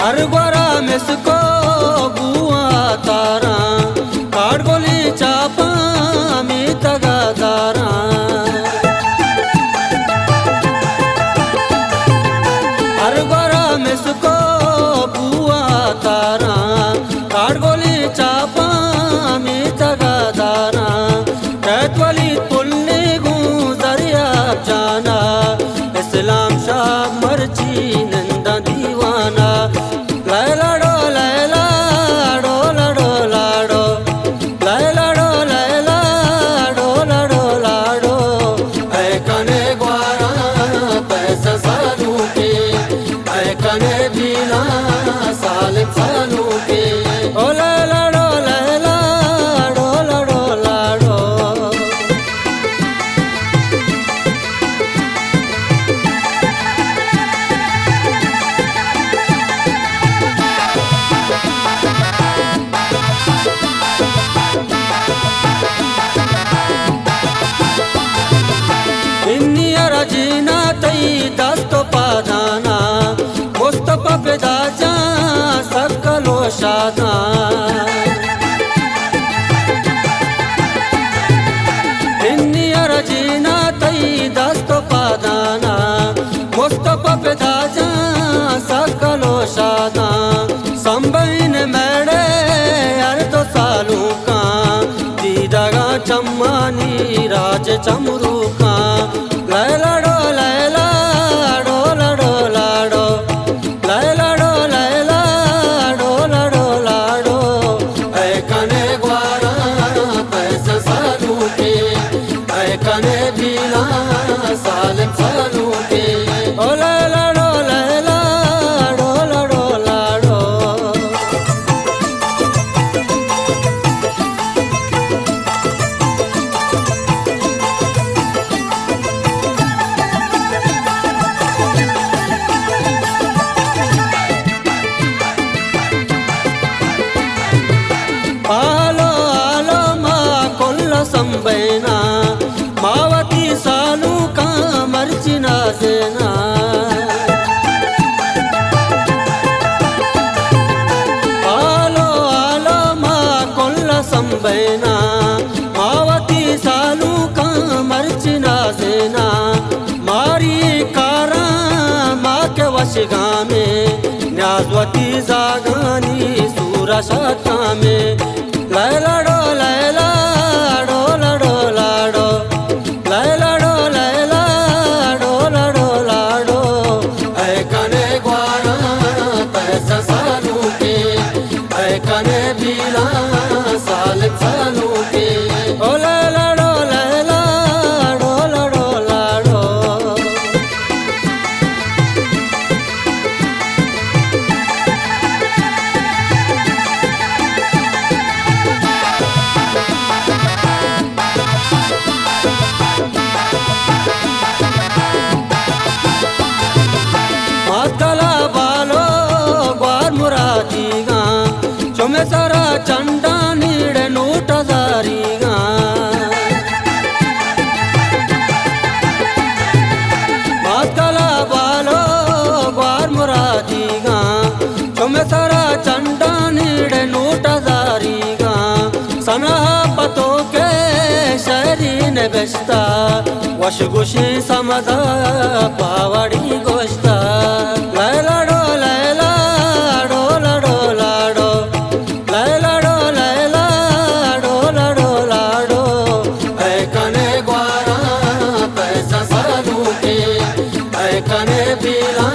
अरगोरा मिसको बुआ तारा काडगोली चापा मी तगा तारा अरगोरा मिसको बुआ तारा काडगोली चापा मी तगा तारा कैतवाली तुलने गुजरिया जाना इस्लाम शाह मर्जी नंदा दीवाना लैला डो लैला डो लडो लाडो लैला डो लैला डो लडो लाडो ऐ कने ग्वारा पैसा सालू के ऐ कने बीला सालिम सालू के ओ लैला डो लैला डो लडो लाडो रजीना तई दस्तो पादाना मुस्तफा बेदाजा सकलो शादा इंनिया रजीना तई दस्तो पादाना मुस्तफा बेदाजा सकलो शादा संबइन मेड़े यार तो सालू का दीदागा चम्मानी राज चमरू का लैला डो लैला डो लडो लाडो लैला डो लैला डो लडो लाडो ऐ कने ग्वारा पैसा सालू के ऐ कने बीला सालिम सालू के ओ लैला डो लैला डो लडो लाडो आलो आलो मा कोल्ला संबैना मावती सालू का मर्चिना सेना आलो आलो मा कोल्ला संबैना मावती सालू का मर्चिना सेना मारी कारा माँ के वशगा में न्याजवती जागानी सूरा शाखा में लैला डो लैला डो लडो लाडो लैला डो लैला डो लडो लाडो ऐ कने ग्वारा पैसा सालू के ऐ कने बीला सालिम सालू के ओ लैला डो लैला डो लडो लाडो मातला बालो ग्वार मुरादीगा चुमे सारा चंडा नीड़े नूट हजारीगा मातला बालो ग्वार मुरादीगा चुमे सारा चंडा नीड़े नूट हजारीगा सना पतो के शहरी ने बेस्ता वशगुशी समदा पावड़ी गोश्ता लैला डो लैला डो लडो लाडो लैला डो लैला डो लडो लाडो ऐ कने ग्वारा पैसा सालू के ऐ कने बीला